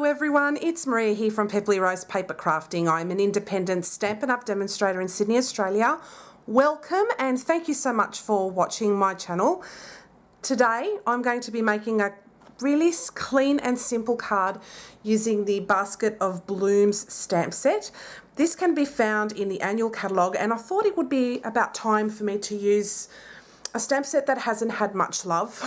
everyone, it's Maria here from Pepperly Rose Paper Crafting. I'm an independent Stampin' Up! Demonstrator in Sydney, Australia. Welcome and thank you so much for watching my channel. Today I'm going to be making a really clean and simple card using the Basket of Blooms stamp set. This can be found in the annual catalogue, and I thought it would be about time for me to use a stamp set that hasn't had much love.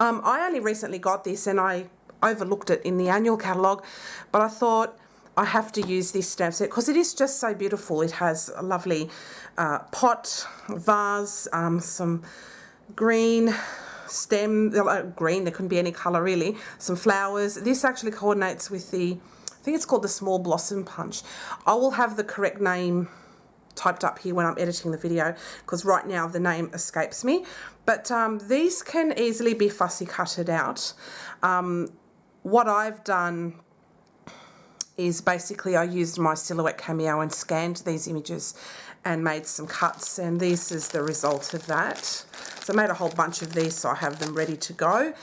I only recently got this and I overlooked it in the annual catalogue, but I thought I have to use this stamp set because it is just so beautiful. It has a lovely pot, vase, some green stem, green, there couldn't be any colour really, some flowers. This actually coordinates with the, I think it's called the Small Blossom Punch. I will have the correct name typed up here when I'm editing the video because right now the name escapes me, but these can easily be fussy cutted out. What I've done is basically I used my Silhouette Cameo and scanned these images and made some cuts, and this is the result of that. So I made a whole bunch of these so I have them ready to go,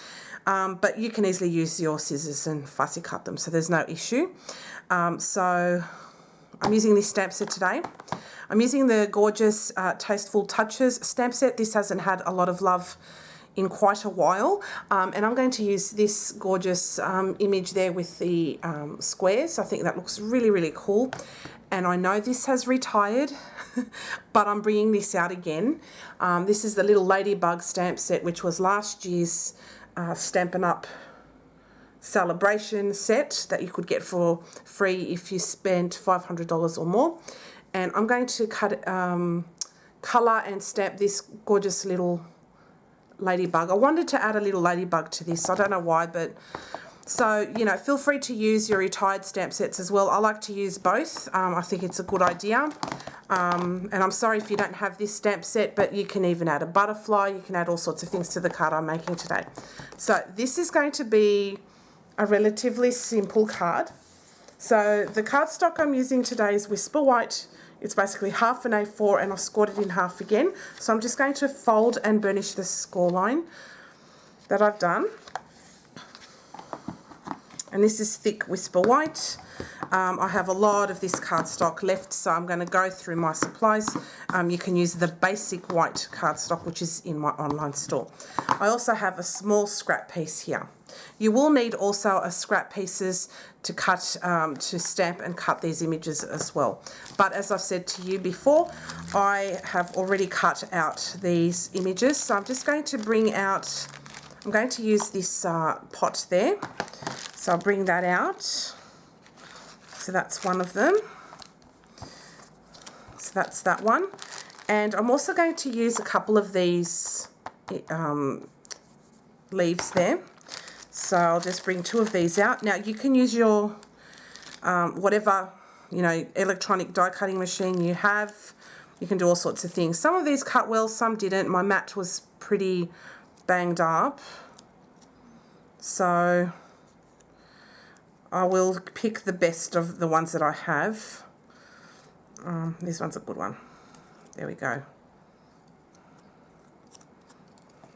but you can easily use your scissors and fussy cut them, so there's no issue. So I'm using this stamp set today. I'm using the gorgeous Tasteful Touches stamp set. This hasn't had a lot of love in quite a while, and I'm going to use this gorgeous image there with the squares. I think that looks really, really cool, and I know this has retired but I'm bringing this out again. This is the little ladybug stamp set, which was last year's Stampin' Up! Celebration set that you could get for free if you spent $500 or more. And I'm going to cut colour and stamp this gorgeous little ladybug. I wanted to add a little ladybug to this. I don't know why, but so, you know, feel free to use your retired stamp sets as well. I like to use both. I think it's a good idea. And I'm sorry if you don't have this stamp set, but you can even add a butterfly. You can add all sorts of things to the card I'm making today. So this is going to be a relatively simple card. So the cardstock I'm using today is Whisper White. It's basically half an A4 and I've scored it in half again. So I'm just going to fold and burnish the score line that I've done. And this is thick Whisper White. I have a lot of this cardstock left, so I'm going to go through my supplies. You can use the basic white cardstock, which is in my online store. I also have a small scrap piece here. You will need also a scrap pieces to cut, to stamp and cut these images as well. But as I've said to you before, I have already cut out these images. So I'm just going to bring out, I'm going to use this pot there. So I'll bring that out. So that's one of them. So that's that one. And I'm also going to use a couple of these leaves there. So I'll just bring two of these out. Now you can use your whatever, you know, electronic die cutting machine you have. You can do all sorts of things. Some of these cut well, some didn't. My mat was pretty banged up. So I will pick the best of the ones that I have. This one's a good one. There we go.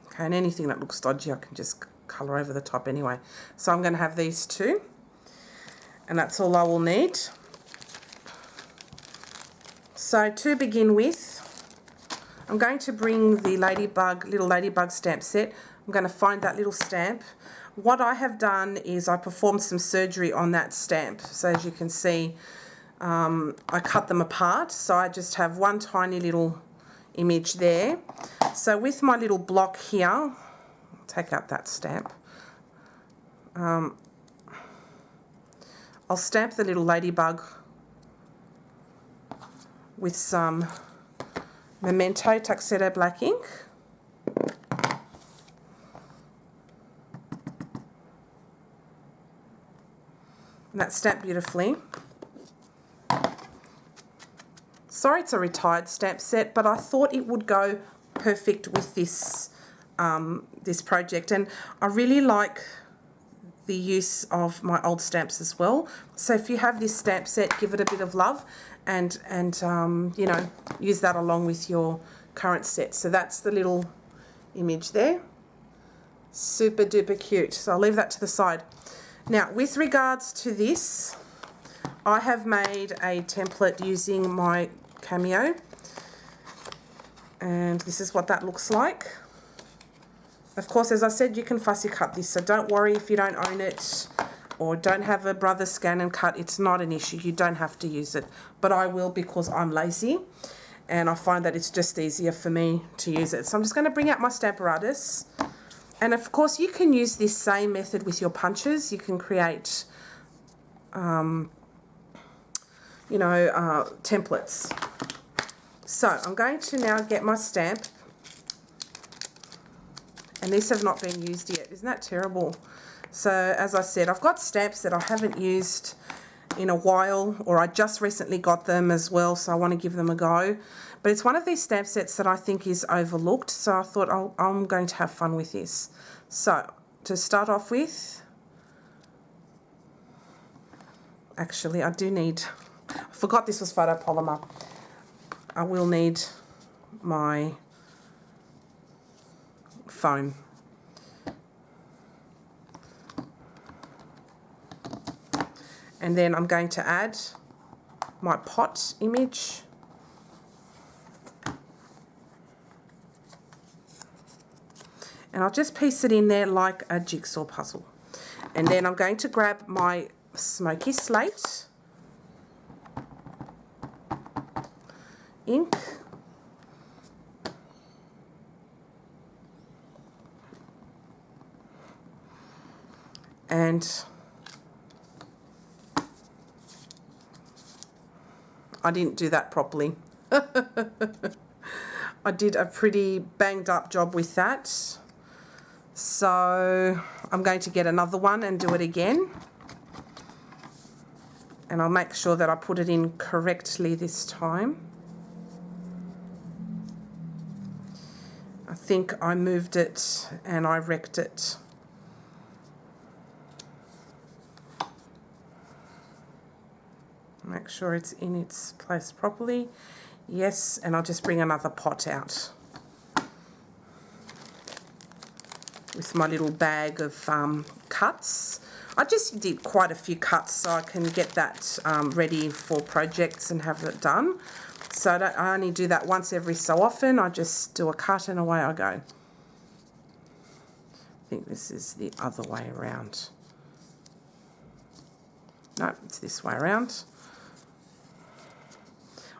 Okay, and anything that looks dodgy I can just colour over the top anyway. So I'm going to have these two, and that's all I will need. So to begin with, I'm going to bring the ladybug, little ladybug stamp set. I'm going to find that little stamp. What I have done is I performed some surgery on that stamp. So as you can see, I cut them apart. So I just have one tiny little image there. So with my little block here, I'll take out that stamp. I'll stamp the little ladybug with some Memento Tuxedo black ink. And that's stamped beautifully. Sorry it's a retired stamp set, but I thought it would go perfect with this, this project. And I really like the use of my old stamps as well. So if you have this stamp set, give it a bit of love and you know, use that along with your current set. So that's the little image there. Super duper cute. So I'll leave that to the side. Now, with regards to this, I have made a template using my Cameo, and this is what that looks like. Of course, as I said, you can fussy cut this, so don't worry if you don't own it or don't have a brother scan and cut. It's not an issue. You don't have to use it, but I will because I'm lazy and I find that it's just easier for me to use it. So I'm just going to bring out my Stamparatus. And of course, you can use this same method with your punches. You can create, templates. So I'm going to now get my stamp. And these have not been used yet. Isn't that terrible? So as I said, I've got stamps that I haven't used in a while, or I just recently got them as well, so I want to give them a go. But it's one of these stamp sets that I think is overlooked, so I thought I'm going to have fun with this. So to start off with, actually I forgot this was photopolymer. I will need my foam. And then I'm going to add my pot image. And I'll just piece it in there like a jigsaw puzzle. And then I'm going to grab my smoky slate ink. And I didn't do that properly. I did a pretty banged up job with that. So I'm going to get another one and do it again. And I'll make sure that I put it in correctly this time. I think I moved it and I wrecked it. Make sure it's in its place properly. Yes, and I'll just bring another pot out with my little bag of cuts. I just did quite a few cuts so I can get that ready for projects and have it done. So I only do that once every so often. I just do a cut and away I go. I think this is the other way around. No, it's this way around.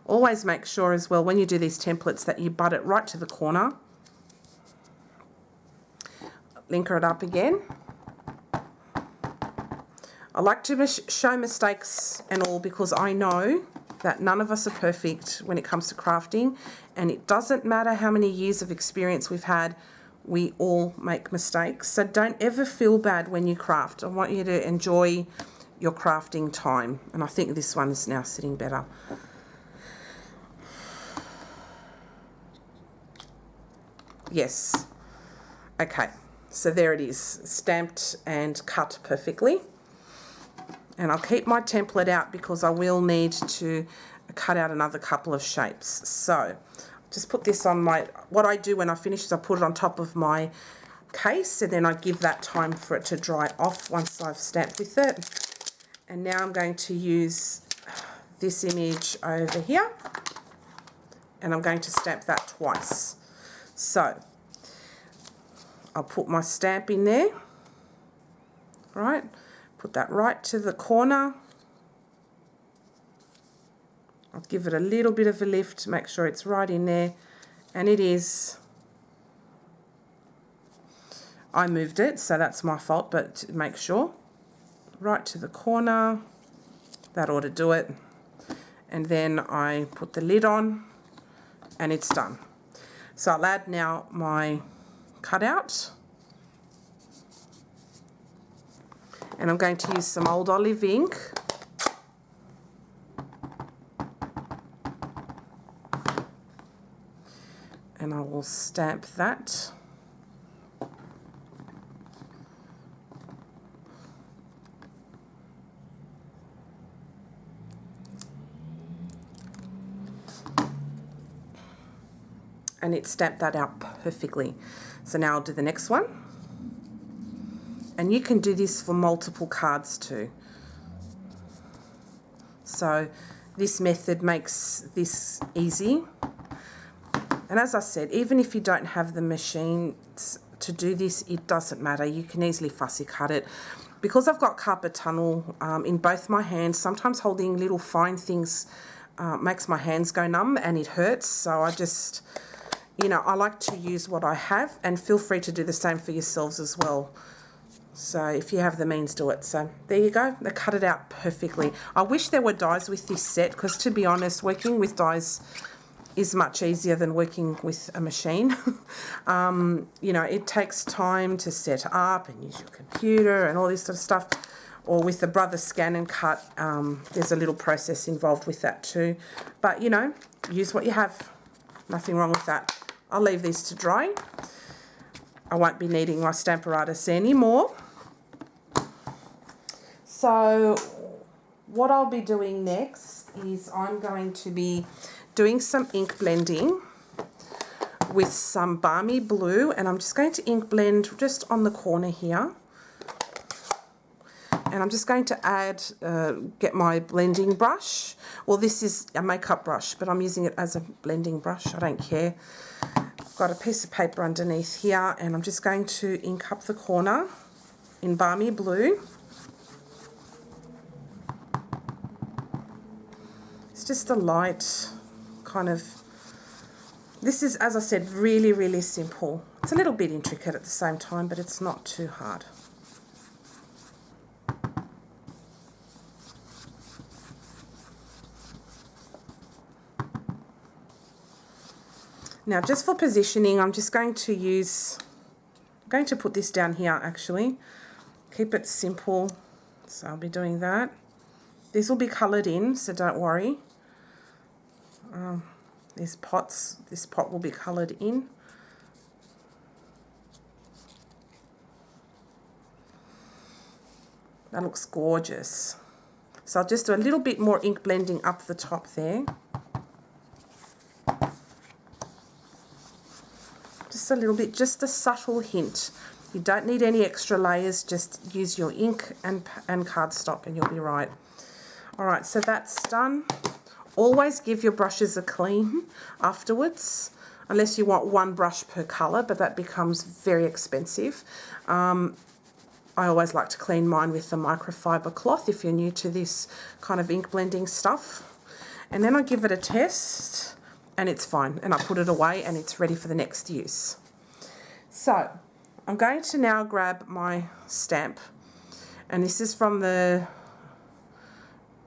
Always make sure as well when you do these templates that you butt it right to the corner. Linker it up again. I like to show mistakes and all because I know that none of us are perfect when it comes to crafting, and it doesn't matter how many years of experience we've had, we all make mistakes. So don't ever feel bad when you craft. I want you to enjoy your crafting time, and I think this one is now sitting better. Yes. Okay, so there it is, stamped and cut perfectly. And I'll keep my template out because I will need to cut out another couple of shapes. So just put this on what I do when I finish is I put it on top of my case, and then I give that time for it to dry off once I've stamped with it. And now I'm going to use this image over here, and I'm going to stamp that twice. So I'll put my stamp in there, right? Put that right to the corner. I'll give it a little bit of a lift, make sure it's right in there, and it is. I moved it, so that's my fault, but make sure. Right to the corner, that ought to do it. And then I put the lid on, and it's done. So I'll add now my cutout. And I'm going to use some old olive ink. And I will stamp that. And it stamped that out perfectly. So now I'll do the next one. And you can do this for multiple cards too. So this method makes this easy. And as I said, even if you don't have the machines to do this, it doesn't matter. You can easily fussy cut it. Because I've got carpet tunnel in both my hands, sometimes holding little fine things makes my hands go numb and it hurts. So I just, you know, I like to use what I have, and feel free to do the same for yourselves as well. So if you have the means, do it. So there you go. They cut it out perfectly. I wish there were dies with this set, because to be honest, working with dies is much easier than working with a machine. You know, it takes time to set up and use your computer and all this sort of stuff. Or with the Brother Scan and Cut, there's a little process involved with that too. But, you know, use what you have. Nothing wrong with that. I'll leave these to dry. I won't be needing my Stamparatus anymore. So what I'll be doing next is I'm going to be doing some ink blending with some Balmy Blue, and I'm just going to ink blend just on the corner here. And I'm just going to add, get my blending brush. Well, this is a makeup brush, but I'm using it as a blending brush. I don't care. I've got a piece of paper underneath here, and I'm just going to ink up the corner in Balmy Blue. It's just a light kind of, this is, as I said, really, really simple. It's a little bit intricate at the same time, but it's not too hard. Now, just for positioning, I'm just going to use, I'm going to put this down here actually. Keep it simple, so I'll be doing that. This will be coloured in, so don't worry. These pots, this pot will be coloured in. That looks gorgeous. So I'll just do a little bit more ink blending up the top there. Just a little bit, just a subtle hint. You don't need any extra layers, just use your ink and cardstock and you'll be right. All right, so that's done. Always give your brushes a clean afterwards, unless you want one brush per colour, but that becomes very expensive. I always like to clean mine with the microfiber cloth if you're new to this kind of ink blending stuff. And then I give it a test and it's fine, and I put it away and it's ready for the next use. So I'm going to now grab my stamp, and this is from the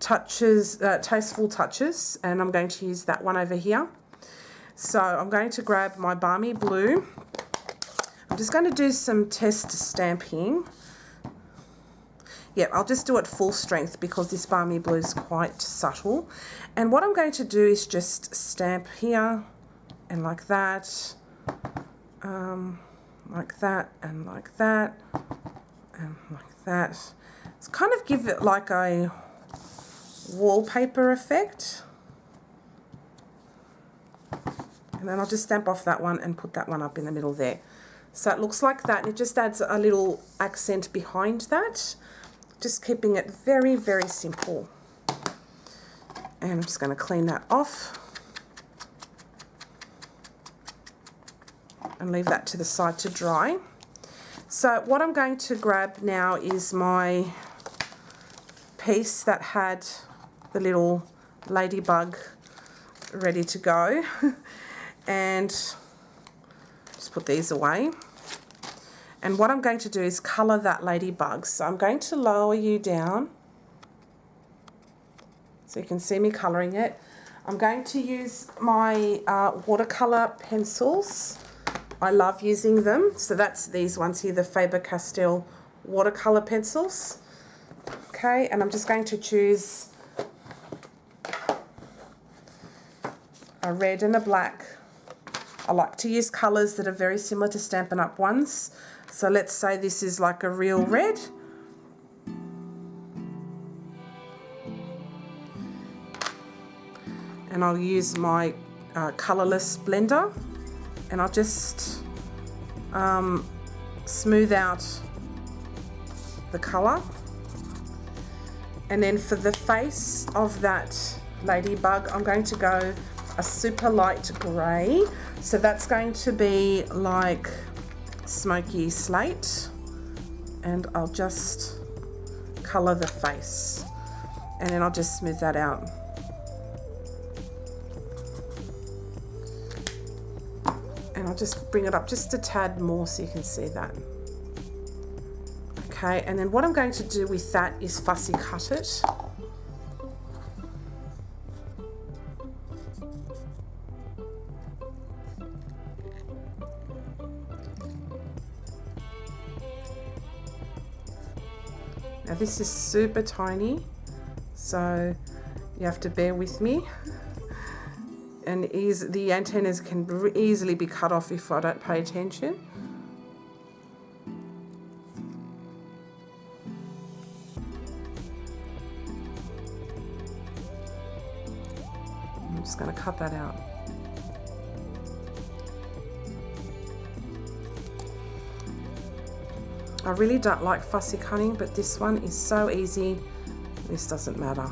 Tasteful Touches, and I'm going to use that one over here. So I'm going to grab my Balmy Blue. I'm just going to do some test stamping. Yeah, I'll just do it full strength because this Balmy Blue is quite subtle. And what I'm going to do is just stamp here and like that, like that, and like that, and like that. It's kind of give it like a wallpaper effect. And then I'll just stamp off that one and put that one up in the middle there. So it looks like that, and it just adds a little accent behind that. Just keeping it very, very simple. And I'm just going to clean that off and leave that to the side to dry. So what I'm going to grab now is my piece that had the little ladybug ready to go. And just put these away. And what I'm going to do is colour that ladybug. So I'm going to lower you down so you can see me colouring it. I'm going to use my watercolour pencils. I love using them. So that's these ones here, the Faber-Castell watercolour pencils. Okay, and I'm just going to choose a red and a black. I like to use colours that are very similar to Stampin' Up! Ones. So let's say this is like a real red. And I'll use my colourless blender, and I'll just smooth out the colour. And then for the face of that ladybug, I'm going to go a super light grey. So that's going to be like smoky slate. And I'll just colour the face. And then I'll just smooth that out. And I'll just bring it up just a tad more so you can see that. Okay, and then what I'm going to do with that is fussy cut it. Now this is super tiny, so you have to bear with me. And the antennas can easily be cut off if I don't pay attention. I'm just going to cut that out. I really don't like fussy cutting, but this one is so easy, this doesn't matter.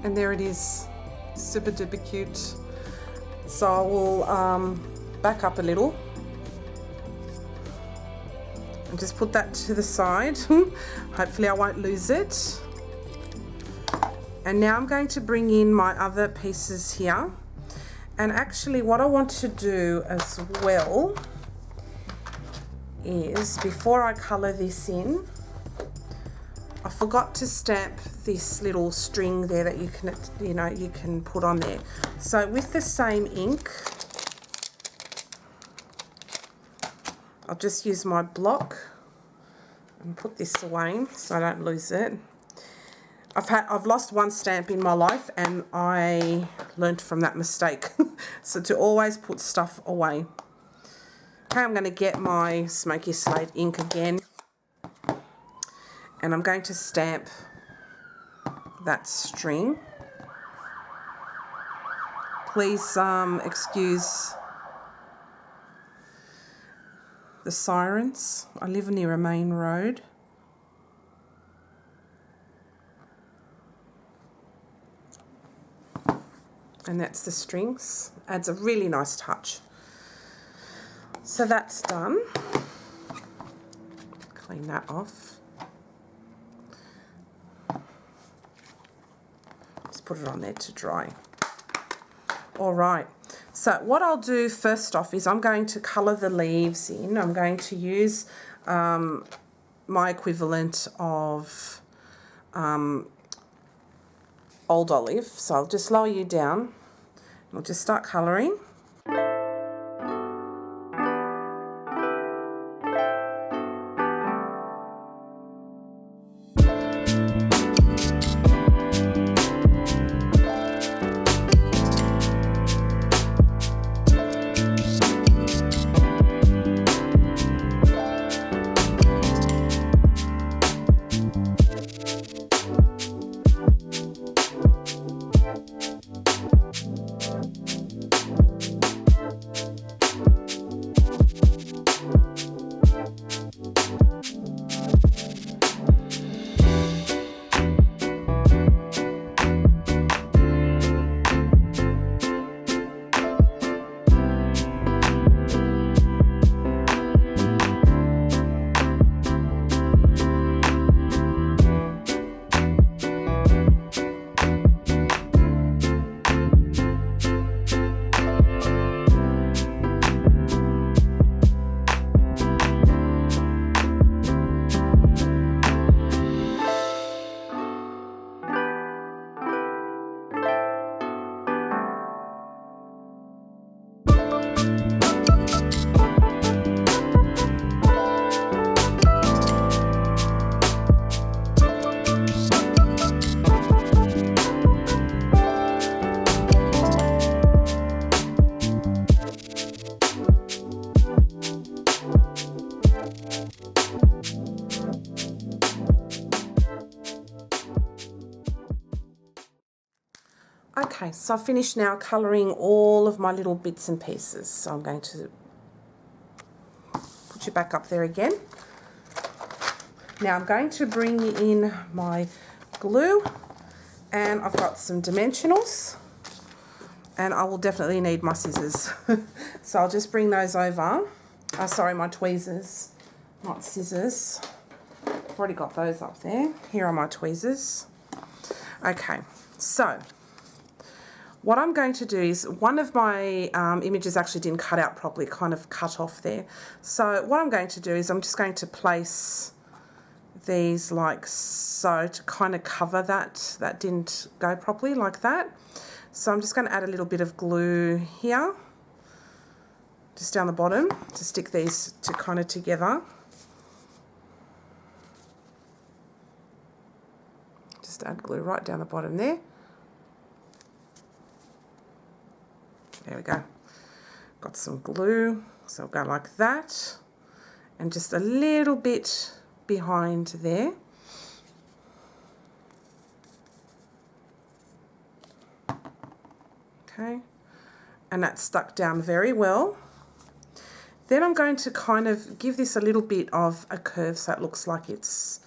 And there it is, super duper cute. So I will back up a little and just put that to the side. Hopefully I won't lose it. And now I'm going to bring in my other pieces here. And actually what I want to do as well is, before I colour this in, I forgot to stamp this little string there that you can put on there. So with the same ink, I'll just use my block and put this away so I don't lose it. I've lost one stamp in my life and I learnt from that mistake. So to always put stuff away. Okay, I'm going to get my smoky slate ink again. And I'm going to stamp that string. Please excuse the sirens. I live near a main road. And that's the strings. Adds a really nice touch. So that's done. Clean that off. Put it on there to dry. All right, so what I'll do first off is I'm going to colour the leaves in. I'm going to use my equivalent of old olive. So I'll just lower you down and I'll just start colouring. Okay, so I've finished now colouring all of my little bits and pieces. So I'm going to put you back up there again. Now I'm going to bring in my glue, and I've got some dimensionals, and I will definitely need my scissors. So I'll just bring those over. Sorry, my tweezers, not scissors. I've already got those up there. Here are my tweezers. Okay, so what I'm going to do is, one of my images actually didn't cut out properly, kind of cut off there. So what I'm going to do is I'm just going to place these like so to kind of cover that didn't go properly, like that. So I'm just going to add a little bit of glue here, just down the bottom, to stick these to kind of together. Just add glue right down the bottom there. There we go. Got some glue, so I'll go like that, and just a little bit behind there. Okay, and that's stuck down very well. Then I'm going to kind of give this a little bit of a curve so it looks like it's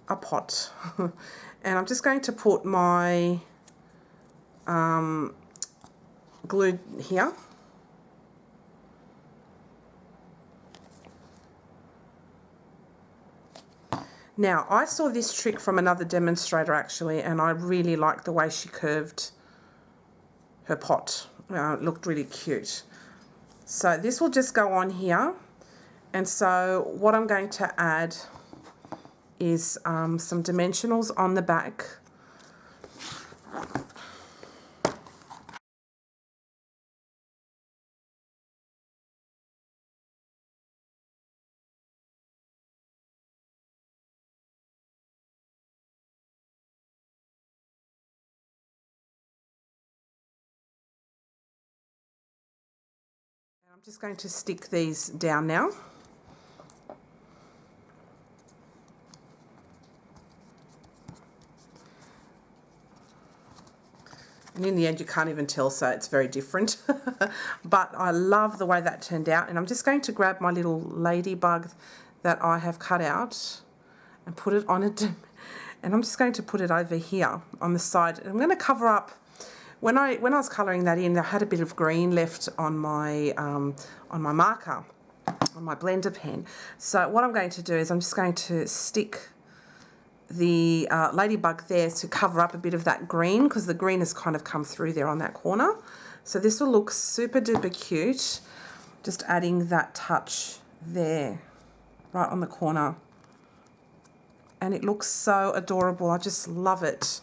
a pot. And I'm just going to put my glue here. Now, I saw this trick from another demonstrator actually, and I really liked the way she curved her pot. It looked really cute. So this will just go on here, and so what I'm going to add is some dimensionals on the back. I'm just going to stick these down now. And in the end, you can't even tell, so it's very different. But I love the way that turned out. And I'm just going to grab my little ladybug that I have cut out and put it on it. And I'm just going to put it over here on the side. And I'm going to cover up. When I was colouring that in, I had a bit of green left on my marker, on my blender pen. So what I'm going to do is I'm just going to stick the ladybug there to cover up a bit of that green, because the green has kind of come through there on that corner. So this will look super duper cute. Just adding that touch there, right on the corner. And it looks so adorable. I just love it.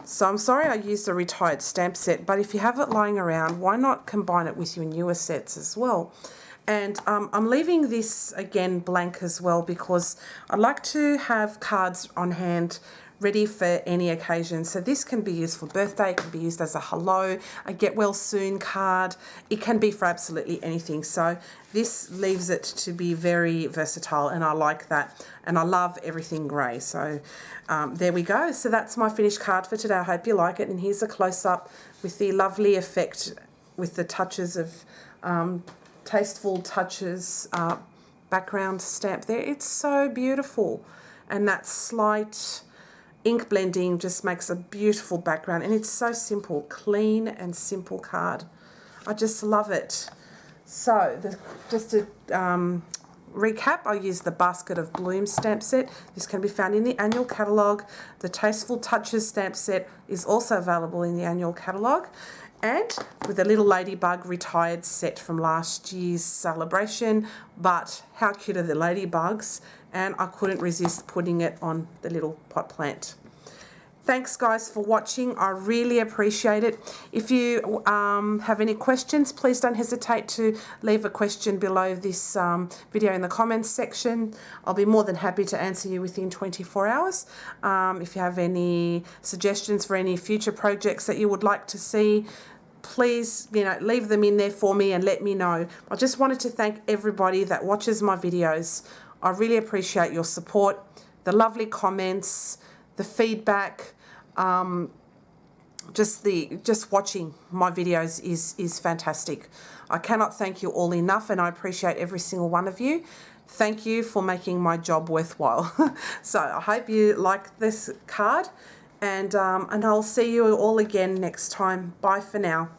So I'm sorry I used a retired stamp set, but if you have it lying around, why not combine it with your newer sets as well? And I'm leaving this again blank as well, because I like to have cards on hand ready for any occasion. So this can be used for birthday, it can be used as a hello, a get well soon card. It can be for absolutely anything. So this leaves it to be very versatile, and I like that. And I love everything grey. So there we go. So that's my finished card for today. I hope you like it. And here's a close-up with the lovely effect with the touches of Tasteful Touches background stamp there. It's so beautiful. And that slight ink blending just makes a beautiful background, and it's so simple, clean and simple card. I just love it. So just to recap, I used the Basket of Bloom stamp set. This can be found in the annual catalogue. The Tasteful Touches stamp set is also available in the annual catalogue. And with a little ladybug retired set from last year's celebration. But how cute are the ladybugs? And I couldn't resist putting it on the little pot plant. Thanks guys for watching. I really appreciate it. If you have any questions, please don't hesitate to leave a question below this video in the comments section. I'll be more than happy to answer you within 24 hours. If you have any suggestions for any future projects that you would like to see, please, leave them in there for me and let me know. I just wanted to thank everybody that watches my videos. I really appreciate your support, the lovely comments, the feedback. just watching my videos is fantastic. I cannot thank you all enough, and I appreciate every single one of you. Thank you for making my job worthwhile. So I hope you like this card, and I'll see you all again next time. Bye for now.